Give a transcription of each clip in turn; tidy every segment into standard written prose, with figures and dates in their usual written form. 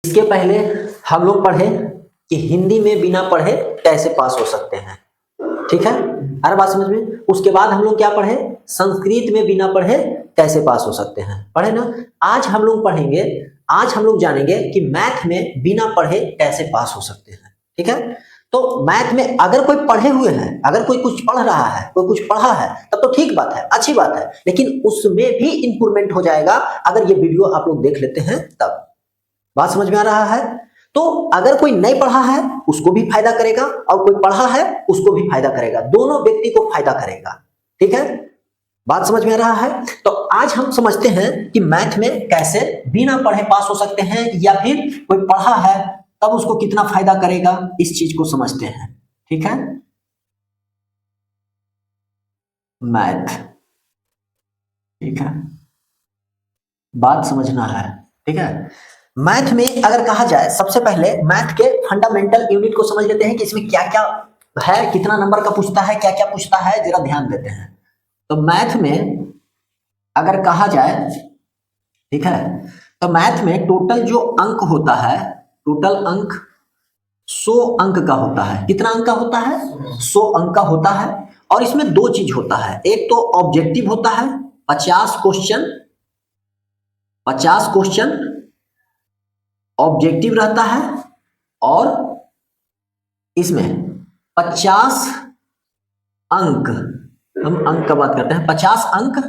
इसके पहले हम लोग पढ़े कि हिंदी में बिना पढ़े कैसे पास हो सकते हैं, ठीक है, हर बात समझ में। उसके बाद हम लोग क्या पढ़े, संस्कृत में बिना पढ़े कैसे पास हो सकते हैं, पढ़े ना। आज हम लोग पढ़ेंगे, आज हम लोग जानेंगे कि मैथ में बिना पढ़े कैसे पास हो सकते हैं, ठीक है। तो मैथ में अगर कोई पढ़े हुए हैं, अगर कोई कुछ पढ़ रहा है, कोई कुछ पढ़ा है, तब तो ठीक बात है, अच्छी बात है, लेकिन उसमें भी इंप्रूवमेंट हो जाएगा अगर ये वीडियो आप लोग देख लेते हैं तब। बात समझ में आ रहा है। तो अगर कोई नहीं पढ़ा है उसको भी फायदा करेगा और कोई पढ़ा है उसको भी फायदा करेगा, दोनों व्यक्ति को फायदा करेगा, ठीक है। बात समझ में आ रहा है। तो आज हम समझते हैं कि मैथ में कैसे बिना पढ़े पास हो सकते हैं, या फिर कोई पढ़ा है तब उसको कितना फायदा करेगा, इस चीज को समझते हैं, ठीक है। मैथ, ठीक है, बात समझना है, ठीक है। मैथ में अगर कहा जाए, सबसे पहले मैथ के फंडामेंटल यूनिट को समझ लेते हैं कि इसमें क्या क्या है, कितना नंबर का पूछता है, क्या क्या पूछता है, जरा ध्यान देते हैं। तो मैथ में अगर कहा जाए, ठीक है, तो मैथ में टोटल जो अंक होता है, टोटल अंक 100 अंक का होता है। कितना अंक का होता है? 100 अंक का होता है। और इसमें दो चीज होता है, एक तो ऑब्जेक्टिव होता है, 50 क्वेश्चन, 50 क्वेश्चन ऑब्जेक्टिव रहता है, और इसमें 50 अंक, हम अंक का बात करते हैं, 50 अंक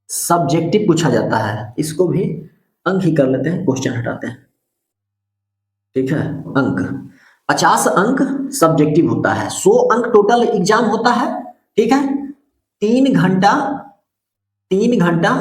सब्जेक्टिव पूछा जाता है। इसको भी अंक ही कर लेते हैं, क्वेश्चन हटाते हैं, ठीक है। अंक 50 अंक सब्जेक्टिव होता है, 100 अंक टोटल एग्जाम होता है, ठीक है। 3 घंटा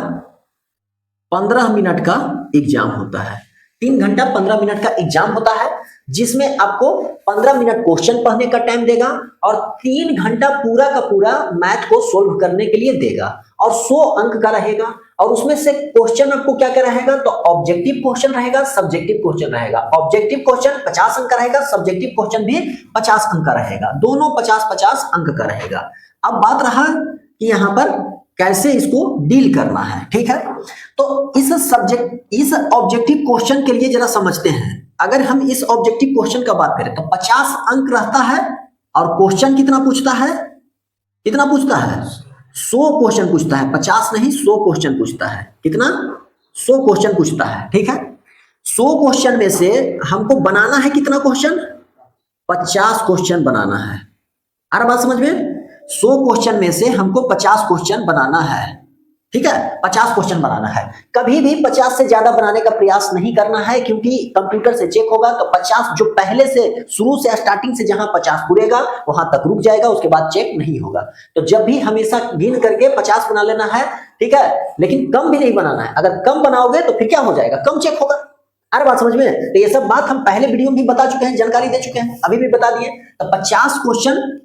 15 मिनट का एग्जाम होता है। 3 घंटा 15 मिनट का एग्जाम होता है, जिसमें आपको 15 मिनट क्वेश्चन पढ़ने का टाइम देगा और 3 घंटा पूरा का पूरा मैथ को सोल्व करने के लिए देगा, और 100 अंक का रहेगा। और उसमें से क्वेश्चन आपको क्या क्या रहेगा, तो ऑब्जेक्टिव क्वेश्चन रहेगा, सब्जेक्टिव क्वेश्चन रहेगा। ऑब्जेक्टिव क्वेश्चन 50 अंक का रहेगा, सब्जेक्टिव क्वेश्चन भी 50 अंक का रहेगा, दोनों 50-50 अंक का रहेगा। अब बात रहा कि यहां पर कैसे इसको डील करना है, ठीक है। तो इस ऑब्जेक्टिव क्वेश्चन के लिए जरा समझते हैं। अगर हम इस ऑब्जेक्टिव क्वेश्चन का बात करें तो 50 अंक रहता है, और क्वेश्चन कितना पूछता है, कितना पूछता है, 100 क्वेश्चन पूछता है, 50 नहीं 100 क्वेश्चन पूछता है। कितना? 100 क्वेश्चन पूछता है, ठीक है। 100 क्वेश्चन में से हमको बनाना है कितना क्वेश्चन, 50 क्वेश्चन बनाना है। आ रहा बात समझ में? 100 क्वेश्चन में से हमको 50 क्वेश्चन बनाना है, ठीक है, 50 क्वेश्चन बनाना है। कभी भी 50 से ज्यादा बनाने का प्रयास नहीं करना है, क्योंकि कंप्यूटर से चेक होगा तो 50 जो पहले से शुरू से स्टार्टिंग से जहां 50 पूरेगा वहां तक रुक जाएगा, उसके बाद चेक नहीं होगा। तो जब भी हमेशा गिन करके 50 बना लेना है, ठीक है, लेकिन कम भी नहीं बनाना है। अगर कम बनाओगे तो फिर क्या हो जाएगा, कम चेक होगा। अरे बात समझ में? तो ये सब बात हम पहले वीडियो में भी बता चुके हैं, जानकारी दे चुके हैं, अभी भी बता दिए। तो 50 क्वेश्चन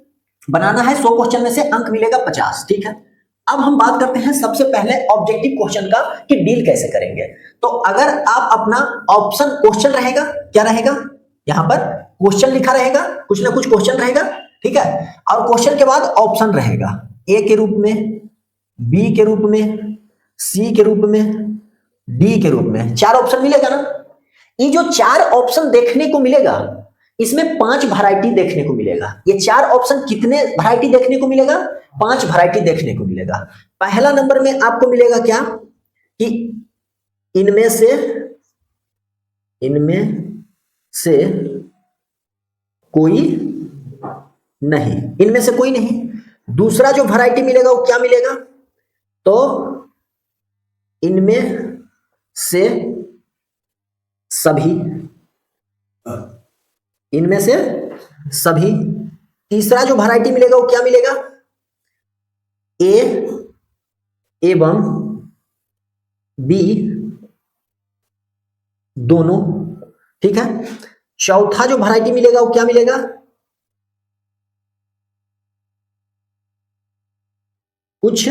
बनाना है, 100 क्वेश्चन में से अंक मिलेगा 50, ठीक है। अब हम बात करते हैं सबसे पहले ऑब्जेक्टिव क्वेश्चन का कि डील कैसे करेंगे। तो अगर आप अपना ऑप्शन क्वेश्चन रहेगा, क्या रहेगा, यहां पर क्वेश्चन लिखा रहेगा, कुछ ना कुछ क्वेश्चन रहेगा, ठीक है। और क्वेश्चन के बाद ऑप्शन रहेगा, ए के रूप में, बी के रूप में, सी के रूप में, डी के रूप में, 4 ऑप्शन मिलेगा ना। ये जो 4 ऑप्शन देखने को मिलेगा, इसमें 5 वैरायटी देखने को मिलेगा। ये 4 ऑप्शन कितने वैरायटी देखने को मिलेगा, 5 वैरायटी देखने को मिलेगा। पहला नंबर में आपको मिलेगा क्या, कि इनमें से कोई नहीं, इनमें से कोई नहीं। दूसरा जो वैरायटी मिलेगा वो क्या मिलेगा, तो इनमें से सभी, इनमें से सभी। तीसरा जो वैरायटी मिलेगा वो क्या मिलेगा, ए एवं बी दोनों, ठीक है। चौथा जो वैरायटी मिलेगा वो क्या मिलेगा, कुछ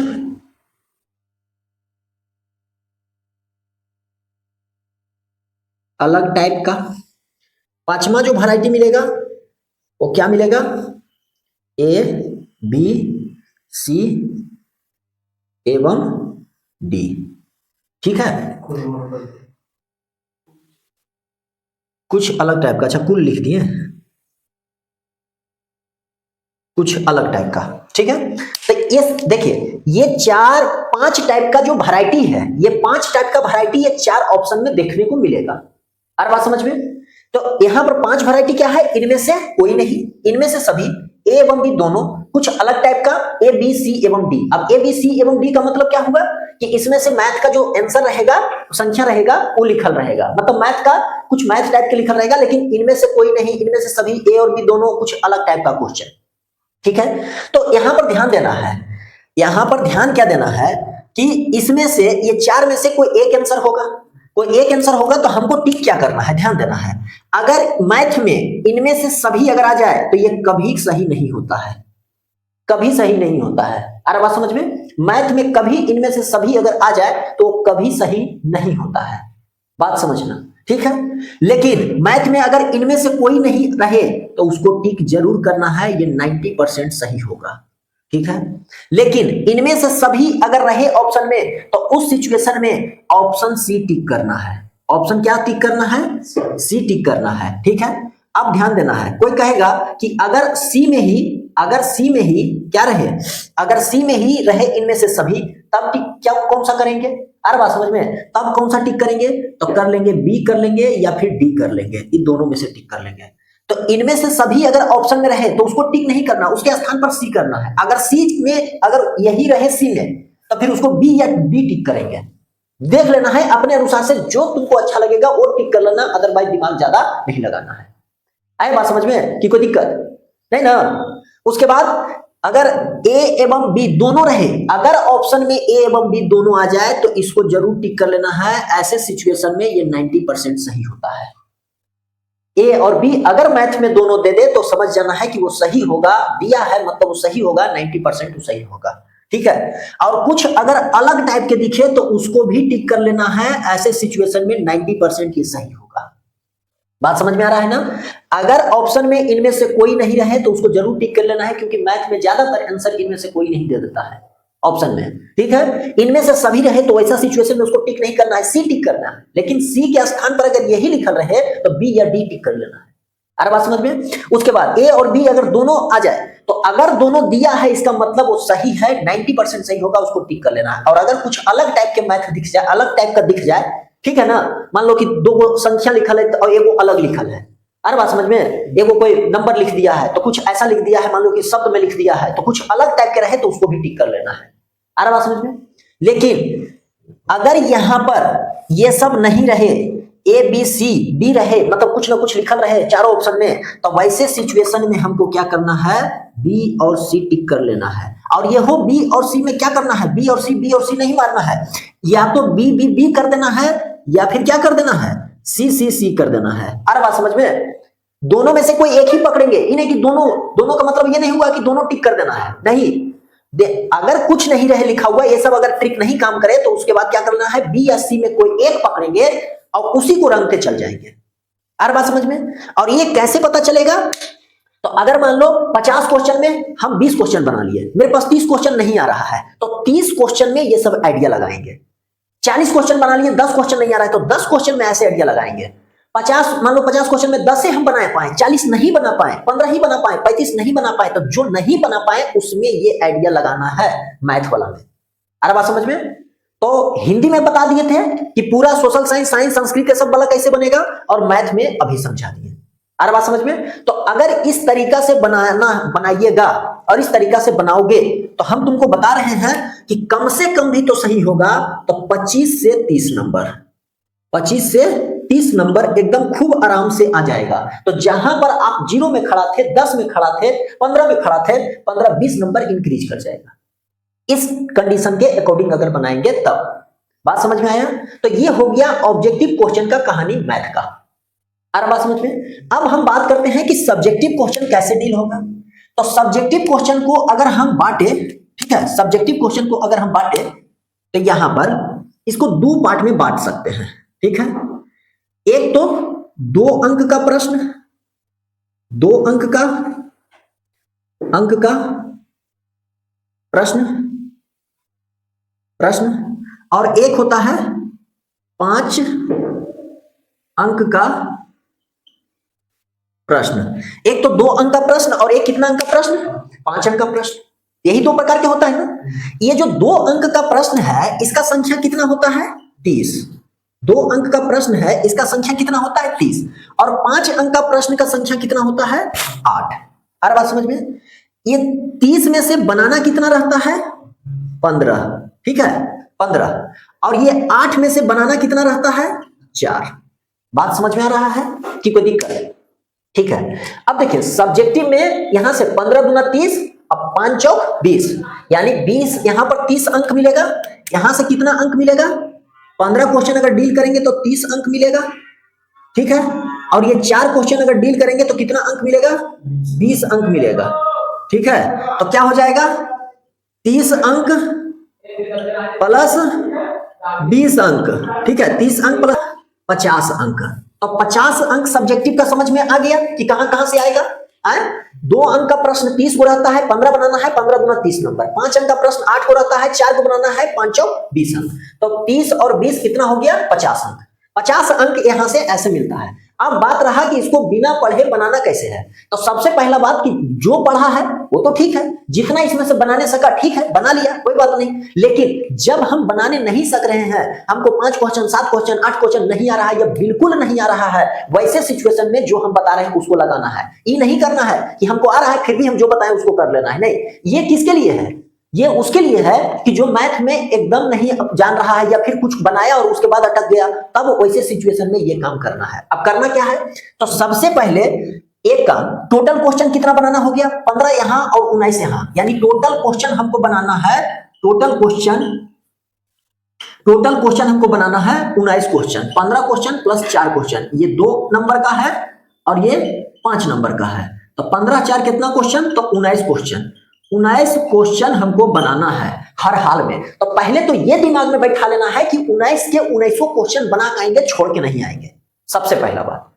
अलग टाइप का। पांचवा जो वैरायटी मिलेगा वो क्या मिलेगा, ए बी सी एवं डी, ठीक है। कुछ अलग टाइप का, अच्छा कुल लिख दिए, कुछ अलग टाइप का, ठीक है। तो ये देखिए, ये 4-5 टाइप का जो वैरायटी है, ये 5 टाइप का वैरायटी ये 4 ऑप्शन में देखने को मिलेगा। और बात समझ में? तो यहां पर 5 वैरायटी क्या है, इनमें से कोई नहीं, इनमें से सभी, ए एवं बी दोनों, कुछ अलग टाइप का ए बी सी एवं डी। अब ए बी सी एवं डी का मतलब क्या हुआ कि इसमें से मैथ का जो आंसर रहेगा, संख्या रहेगा, वो लिखल रहेगा, मतलब मैथ का कुछ मैथ टाइप के लिखल रहेगा, लेकिन इनमें से कोई नहीं, इनमें से सभी ए और बी दोनों कुछ अलग टाइप का क्वेश्चन, ठीक है। तो यहां पर ध्यान देना है, यहां पर ध्यान क्या देना है कि इसमें से ये 4 में से कोई एक आंसर होगा, कोई एक आंसर होगा, तो हमको टिक क्या करना है, ध्यान देना है। अगर मैथ में इनमें से सभी अगर आ जाए तो ये कभी सही नहीं होता है, कभी सही नहीं होता है। अरे बात समझ में? मैथ में कभी इनमें से सभी अगर आ जाए तो कभी सही नहीं होता है, बात समझना, ठीक है। लेकिन मैथ में अगर इनमें से कोई नहीं रहे तो उसको टिक जरूर करना है, ये 90% सही होगा, ठीक है। लेकिन इनमें से सभी अगर रहे ऑप्शन में तो उस सिचुएशन में ऑप्शन सी टिक करना है। ऑप्शन क्या टिक करना है? सी टिक करना है, ठीक है। अब ध्यान देना है, कोई कहेगा कि अगर सी में ही, अगर सी में ही क्या रहे, अगर सी में ही रहे इनमें से सभी, तब टिक क्या कौन सा करेंगे? अरे बात समझ में? तब कौन सा टिक करेंगे? तो कर लेंगे बी कर लेंगे या फिर डी कर लेंगे, इन दोनों में से टिक कर लेंगे। तो इनमें से सभी अगर ऑप्शन में रहे तो उसको टिक नहीं करना, उसके स्थान पर सी करना है। अगर सी में अगर यही रहे सी में, तो फिर उसको बी या डी टिक करेंगे। देख लेना है अपने अनुसार से, जो तुमको अच्छा लगेगा वो टिक कर लेना, अदरवाइज दिमाग ज्यादा नहीं लगाना है। आए बात समझ में कि कोई दिक्कत नहीं ना? उसके बाद अगर ए एवं बी दोनों रहे, अगर ऑप्शन में ए एवं बी दोनों आ जाए तो इसको जरूर टिक कर लेना है। ऐसे सिचुएशन में ये 90% सही होता है। ए और बी अगर मैथ में दोनों दे दे तो समझ जाना है कि वो सही होगा, दिया है मतलब वो सही होगा, 90% वो सही होगा, ठीक है। और कुछ अगर अलग टाइप के दिखे तो उसको भी टिक कर लेना है। ऐसे सिचुएशन में 90% ये सही होगा। बात समझ में आ रहा है ना? अगर ऑप्शन में इनमें से कोई नहीं रहे तो उसको जरूर टिक कर लेना है, क्योंकि मैथ में ज्यादातर आंसर इनमें से कोई नहीं दे देता है ऑप्शन में, ठीक है। इनमें से सभी रहे तो वैसा सिचुएशन में उसको टिक नहीं करना है, सी टिक करना है। लेकिन सी के स्थान पर अगर यही लिखल रहे तो बी या डी टिक कर लेना है। अरे बात समझ में? उसके बाद ए और बी अगर दोनों आ जाए तो अगर दोनों दिया है इसका मतलब वो सही है, 90% सही होगा, उसको टिक कर लेना है। और अगर कुछ अलग टाइप के मैथ दिख जाए, अलग टाइप का दिख जाए, ठीक है ना, मान लो कि दो संख्या लिखल है और एगो अलग लिखल है, अरे बात समझ में, एगो कोई नंबर लिख दिया है तो कुछ ऐसा लिख दिया है, मान लो कि शब्द में लिख दिया है, तो कुछ अलग टाइप के रहे तो उसको भी टिक कर लेना है। अरे बात समझ में? लेकिन अगर यहां पर ये सब नहीं रहे, ए बी सी डी रहे, मतलब कुछ ना कुछ लिखल रहे चारों ऑप्शन में, तो वैसे सिचुएशन में हमको क्या करना है? बी और सी टिक कर लेना है। और ये हो बी और सी में क्या करना है? बी और सी नहीं मारना है, या तो बी बी बी कर देना है या फिर क्या कर देना है? सी सी सी कर देना है। अरे बात समझ में? दोनों में से कोई एक ही पकड़ेंगे, इन्हें कि दोनों, दोनों का मतलब ये नहीं हुआ कि दोनों टिक कर देना है, नहीं। अगर कुछ नहीं रहे लिखा हुआ, ये सब अगर ट्रिक नहीं काम करे तो उसके बाद क्या करना है? बी या सी में कोई एक पकड़ेंगे और उसी को रंग के चल जाएंगे। अरे बात समझ में? और ये कैसे पता चलेगा? तो अगर मान लो 50 क्वेश्चन में हम 20 क्वेश्चन बना लिए, मेरे पास 30 क्वेश्चन नहीं आ रहा है, तो 30 क्वेश्चन में ये सब आइडिया लगाएंगे। 40 क्वेश्चन बना लिए, 10 क्वेश्चन नहीं आ रहा है तो 10 क्वेश्चन में ऐसे आइडिया लगाएंगे। 50 मान लो 50 क्वेश्चन में 10 से हम बना पाए, 40 नहीं बना पाए, 15 ही बना पाए, 35 नहीं बना पाए, तो जो नहीं बना पाए उसमें ये आइडिया लगाना है मैथ वाला में। अरे बात समझ में? तो हिंदी में बता दिए थे कि पूरा सोशल साइंस, साइंस, संस्कृत के सब वाला कैसे बनेगा, और मैथ में अभी समझा दिए। अरे बात समझ में? तो अगर इस तरीका से बनाइएगा और इस तरीका से बनाओगे तो हम तुमको बता रहे हैं कि कम से कम भी तो सही होगा, तो 25 से 30 नंबर, 25 से 30 नंबर एकदम खूब आराम से आ जाएगा। तो जहां पर आप 0 में खड़ा थे, 10 में खड़ा थे, 15 में खड़ा थे, 15-20 नंबर इंक्रीज कर जाएगा इस कंडीशन के अकॉर्डिंग अगर बनाएंगे तब। बात समझ में आया? तो ये हो गया ऑब्जेक्टिव क्वेश्चन का कहानी मैथ का। अरे बात समझ में? अब हम बात करते हैं कि सब्जेक्टिव क्वेश्चन कैसे डील होगा। तो सब्जेक्टिव क्वेश्चन को अगर हम बांटे, ठीक है, सब्जेक्टिव क्वेश्चन को अगर हम बांटे तो यहां पर इसको 2 पार्ट में बांट सकते हैं, ठीक है। एक तो 2 अंक का प्रश्न, 2 अंक का प्रश्न, और एक होता है 5 अंक का प्रश्न, एक तो 2 अंक का प्रश्न और एक कितना अंक का प्रश्न, 5 अंक का प्रश्न। यही 2 प्रकार के होता है ना। ये जो 2 अंक का प्रश्न है इसका संख्या कितना होता है, 30। 2 अंक का प्रश्न है इसका संख्या कितना होता है, 30। और 5 अंक का प्रश्न का संख्या कितना होता है, 8। हर बात समझ में। ये 30 में से बनाना कितना रहता है, 15, ठीक है 15। और ये 8 में से बनाना कितना रहता है, 4। बात समझ में आ रहा है कि कोई दिक्कत है, ठीक है। अब देखिए सब्जेक्टिव में यहां से 15 दूना 30, अब 5 चौक 20, यानी 20 यहां पर 30 अंक मिलेगा। यहां से कितना अंक मिलेगा, 15 क्वेश्चन अगर डील करेंगे तो 30 अंक मिलेगा, ठीक है। और ये 4 क्वेश्चन अगर डील करेंगे तो कितना अंक मिलेगा, 20 अंक मिलेगा, ठीक है। तो क्या हो जाएगा, 30 अंक प्लस 20 अंक, ठीक है। 30 अंक प्लस 50 अंक। तो 50 अंक सब्जेक्टिव का समझ में आ गया कि कहां कहां से आएगा। 2 अंक का प्रश्न 30 को रहता है, 15 बनाना है, 15 दूना 30 नंबर। 5 अंक का प्रश्न 8 को रहता है, 4 को बनाना है, 5 चौक 20 अंक। तो 30 और 20 कितना हो गया, 50 अंक। 50 अंक यहां से ऐसे मिलता है। अब बात रहा कि इसको बिना पढ़े बनाना कैसे है। तो सबसे पहला बात कि जो पढ़ा है वो तो ठीक है, जितना इसमें से बनाने सका ठीक है, बना लिया कोई बात नहीं। लेकिन जब हम बनाने नहीं सक रहे हैं, हमको 5 क्वेश्चन 7 क्वेश्चन 8 क्वेश्चन नहीं आ रहा है या बिल्कुल नहीं आ रहा है, वैसे सिचुएशन में जो हम बता रहे हैं उसको लगाना है। ये नहीं करना है कि हमको आ रहा है फिर भी हम जो बताएं उसको कर लेना है, नहीं। ये किसके लिए है, ये उसके लिए है कि जो मैथ में एकदम नहीं जान रहा है या फिर कुछ बनाया और उसके बाद अटक गया, तब वैसे सिचुएशन में ये काम करना है। अब करना क्या है, तो सबसे पहले एक काम, टोटल क्वेश्चन कितना बनाना हो गया, 15 यहां और 19 यहां, यानी टोटल क्वेश्चन हमको बनाना है, टोटल क्वेश्चन हमको बनाना है 19 क्वेश्चन। 15 क्वेश्चन प्लस 4 क्वेश्चन, ये 2 नंबर का है और ये 5 नंबर का है। तो 15 4 कितना क्वेश्चन, तो 19 क्वेश्चन। 19 क्वेश्चन हमको बनाना है हर हाल में। तो पहले तो ये दिमाग में बैठा लेना है कि 19 के 19 क्वेश्चन बना के आएंगे, छोड़ के नहीं आएंगे, सबसे पहला बात।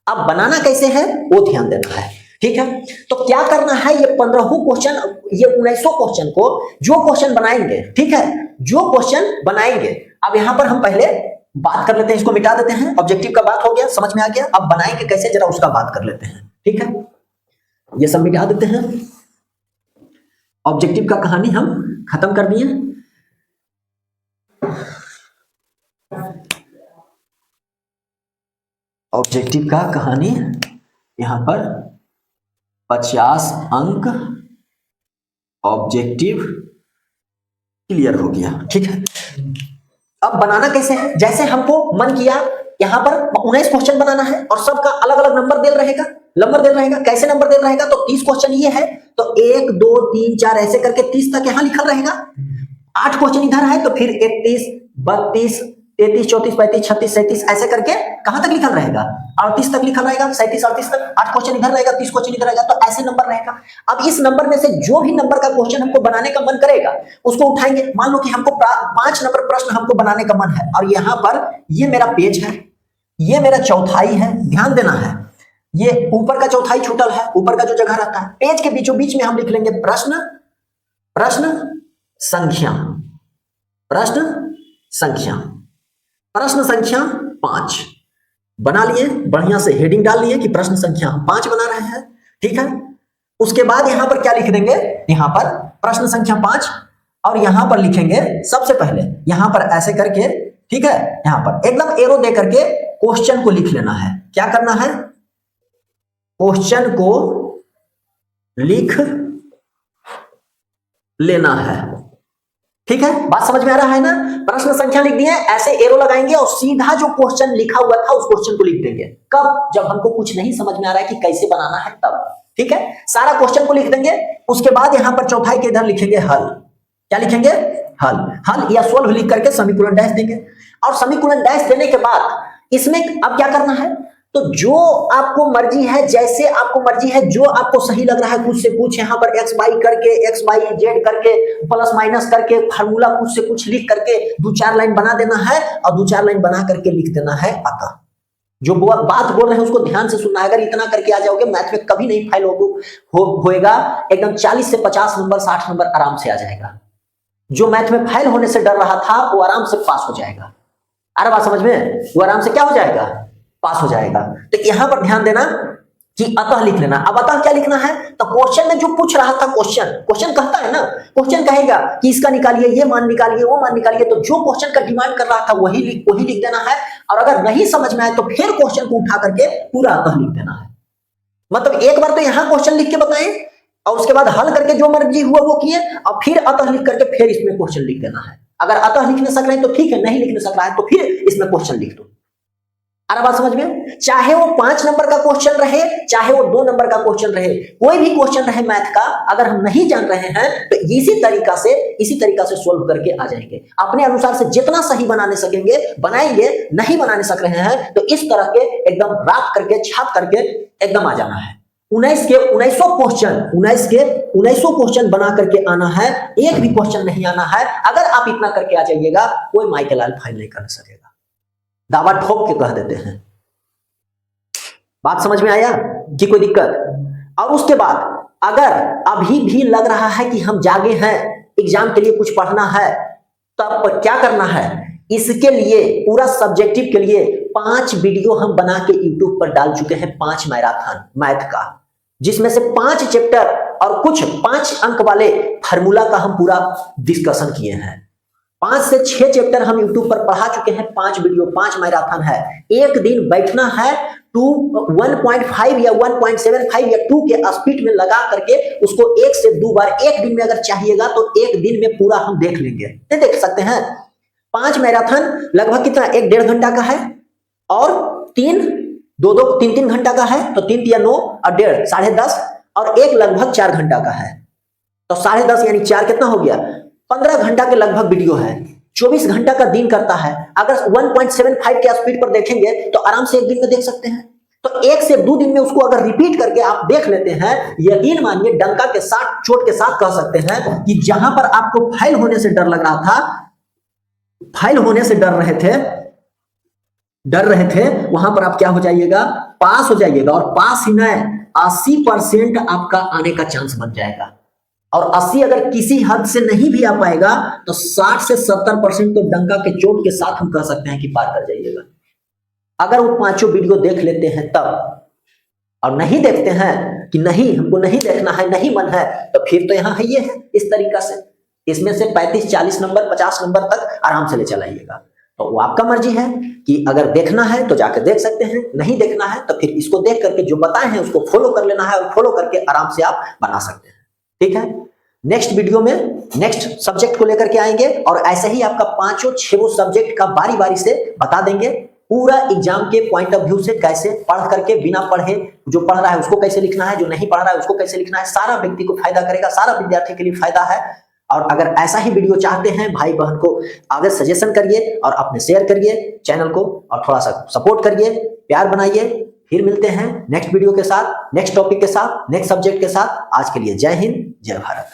अब बनाना कैसे है वो ध्यान देना है, ठीक है। तो क्या करना है, ये 15 क्वेश्चन, ये 19 क्वेश्चन को जो क्वेश्चन बनाएंगे, ठीक है, जो क्वेश्चन बनाएंगे, अब यहां पर हम पहले बात कर लेते हैं, इसको मिटा देते हैं। ऑब्जेक्टिव का बात हो गया, समझ में आ गया। अब बनाएंगे कैसे जरा उसका बात कर लेते हैं, ठीक है। ये सब मिटा देते हैं। ऑब्जेक्टिव का कहानी हम खत्म कर दिए। ऑब्जेक्टिव का कहानी यहां पर 50 अंक ऑब्जेक्टिव क्लियर हो गया, ठीक है। अब बनाना कैसे है, जैसे हमको मन किया यहां पर 19 क्वेश्चन बनाना है और सबका अलग अलग नंबर दे रहेगा, कैसे नंबर दे रहेगा, तो 30 क्वेश्चन ये है तो 1 2 3 4 ऐसे करके 30 तक यहां लिखा रहेगा। 8 क्वेश्चन इधर है तो फिर 31 32 33 34 35 36 37 ऐसे करके कहां तक लिखा रहेगा, 38 तक लिखा रहेगा, 37 38 तक। 8 क्वेश्चन इधर रहेगा, 30 क्वेश्चन इधर रहेगा, तो ऐसे नंबर रहेगा। अब इस नंबर में से जो भी नंबर का क्वेश्चन हमको बनाने का मन करेगा उसको उठाएंगे। मान लो कि हमको 5 नंबर प्रश्न हमको बनाने का मन है और यहां पर ये मेरा पेज है, ये मेरा चौथाई है, ध्यान देना है। ये ऊपर का चौथाई छूटल है, ऊपर का जो जगह रहता है, पेज के बीचों बीच में हम लिख लेंगे प्रश्न संख्या, प्रश्न संख्या 5 बना लिए, बढ़िया से हेडिंग डाल लिए कि प्रश्न संख्या 5 बना रहे हैं, ठीक है। उसके बाद यहां पर क्या लिख देंगे, यहां पर प्रश्न संख्या 5 और यहां पर लिखेंगे सबसे पहले यहां पर ऐसे करके, ठीक है, यहां पर एकदम एरो दे करके क्वेश्चन को लिख लेना है। क्या करना है, क्वेश्चन को लिख लेना है, ठीक है। बात समझ में आ रहा है ना। प्रश्न संख्या लिख दिए, ऐसे एरो लगाएंगे और सीधा जो क्वेश्चन लिखा हुआ था उस क्वेश्चन को लिख देंगे। कब, जब हमको कुछ नहीं समझ में आ रहा है कि कैसे बनाना है तब, ठीक है। सारा क्वेश्चन को लिख देंगे। उसके बाद यहां पर चौथाई के इधर लिखेंगे हल। क्या लिखेंगे, हल या सोल्व लिख करके समीकरण डैश देंगे। और समीकरण डैश देने के बाद इसमें अब क्या करना है, तो जो आपको मर्जी है, जैसे आपको मर्जी है, जो आपको सही लग रहा है कुछ से कुछ यहां पर एक्स वाई करके, एक्स वाई जेड करके, प्लस माइनस करके, फार्मूला कुछ से कुछ लिख करके 2-4 लाइन बना देना है और 2-4 लाइन बना करके लिख देना है। अतः जो बात बोल रहे हैं उसको ध्यान से सुनना है। अगर इतना करके आ जाओगे मैथ में कभी नहीं फेल होएगा। एकदम 40 से 50 नंबर 60 नंबर आराम से आ जाएगा। जो मैथ में फेल होने से डर रहा था वो आराम से पास हो जाएगा। अरे बात समझ में, वो आराम से क्या हो जाएगा, पास हो जाएगा। तो यहां पर ध्यान देना, कि अतः लिख लेना। अब अतः क्या लिखना है, तो क्वेश्चन में जो पूछ रहा था, क्वेश्चन कहता है ना, क्वेश्चन कहेगा कि इसका निकालिए, ये मान निकालिए, वो मान निकालिए, तो जो क्वेश्चन का डिमांड कर रहा था वही लिख देना है। और अगर नहीं समझ में आए तो फिर क्वेश्चन को उठा करके पूरा अतः लिख देना है। मतलब एक बार तो यहां क्वेश्चन लिख के बताएं और उसके बाद हल करके जो मर्जी हुआ वो किए, और फिर अतः लिख करके फिर इसमें क्वेश्चन लिख देना है। अगर अतः लिख नहीं सक रहे हैं तो ठीक है, नहीं लिख सक रहा है तो फिर इसमें क्वेश्चन लिख दो। आ रहा बात समझ में? चाहे वो 5 नंबर का क्वेश्चन रहे, चाहे वो 2 नंबर का क्वेश्चन रहे, कोई भी क्वेश्चन रहे मैथ का, अगर हम नहीं जान रहे हैं तो इसी तरीका से सोल्व करके आ जाएंगे। अपने अनुसार से जितना सही बनाने सकेंगे बनाएंगे, नहीं बनाने सक रहे हैं तो इस तरह के एकदम रात करके छाप करके एकदम आ जाना है। 19 के 1900 क्वेश्चन बना करके आना है, एक भी क्वेश्चन नहीं आना है। अगर आप इतना करके आ जाइएगा, कोई माइकल लाल फाइल नहीं कर सकेगा। दावा ठोक के कह देते हैं। बात समझ में आया कि कोई दिक्कत? और उसके बाद अगर अभी भी लग रहा है कि हम जागे हैं, एग्जाम के लिए कुछ पढ़ना है, तब क्या करना है? इसके लिए पूरा सब्जेक्टिव के लिए 5 वीडियो हम बना के यूट्यूब पर डाल चुके हैं, 5 मैराथन मैथ का, जिसमें से 5 चैप्टर और कुछ 5 अंक वाले फार्मूला का हम पूरा डिस्कशन किए हैं। 5 से 6 चैप्टर हम यूट्यूब पर पढ़ा चुके हैं, 5 वीडियो, 5 मैराथन है। एक दिन बैठना है 1.5 या 1.75 या 2 के स्पीड में लगा करके उसको 1 से 2 बार एक दिन में अगर चाहिएगा तो एक दिन में पूरा हम देख लेंगे। नहीं देख सकते हैं? 5 मैराथन लगभग कितना, 1-1.5 घंटा का है, और 3 घंटा का है, तो 3 या 9 और 1.5 10.5, और एक लगभग 4 घंटा का है, तो 10.5 यानी 4 कितना हो गया, 15 घंटा के लगभग वीडियो है। 24 घंटा का दिन करता है। अगर 1.75 के स्पीड पर देखेंगे तो आराम से एक दिन में देख सकते हैं। तो 1 से 2 दिन में उसको अगर रिपीट करके आप देख लेते हैं, यकीन मानिए डंका के साथ, चोट के साथ कह सकते हैं कि जहां पर आपको फेल होने से डर लग रहा था, फेल होने से डर रहे थे, वहां पर आप क्या हो जाइएगा, पास हो जाइएगा। और पास ही नहीं, 80% आपका आने का चांस बन जाएगा। और 80 अगर किसी हद से नहीं भी आ पाएगा तो 60 से 70% तो डंका के चोट के साथ हम कह सकते हैं कि पार कर जाइएगा। अगर वो 5 वीडियो देख लेते हैं तब, और नहीं देखते हैं कि नहीं हमको नहीं देखना है, नहीं मन है, तो फिर तो यहाँ है ये है इस तरीका से। इसमें से 35, 40 नंबर, 50 नंबर तक आराम से ले चलाइएगा। तो वो आपका मर्जी है कि अगर देखना है तो जाकर देख सकते हैं, नहीं देखना है तो फिर इसको देख करके जो बताए हैं उसको फॉलो कर लेना है, और फॉलो करके आराम से आप बना सकते हैं। ठीक है, नेक्स्ट वीडियो में नेक्स्ट सब्जेक्ट को लेकर के आएंगे, और ऐसे ही आपका 5-6 सब्जेक्ट का बारी बारी से बता देंगे, पूरा एग्जाम के पॉइंट ऑफ व्यू से कैसे पढ़ करके, बिना पढ़े जो पढ़ रहा है उसको कैसे लिखना है, जो नहीं पढ़ रहा है उसको कैसे लिखना है, सारा व्यक्ति को फायदा करेगा, सारा विद्यार्थी के लिए फायदा है। और अगर ऐसा ही वीडियो चाहते हैं, भाई बहन को आगे सजेशन करिए और अपने शेयर करिए चैनल को, और थोड़ा सा सपोर्ट करिए, प्यार बनाइए। फिर मिलते हैं नेक्स्ट वीडियो के साथ, नेक्स्ट टॉपिक के साथ, नेक्स्ट सब्जेक्ट के साथ। आज के लिए जय हिंद, जय भारत।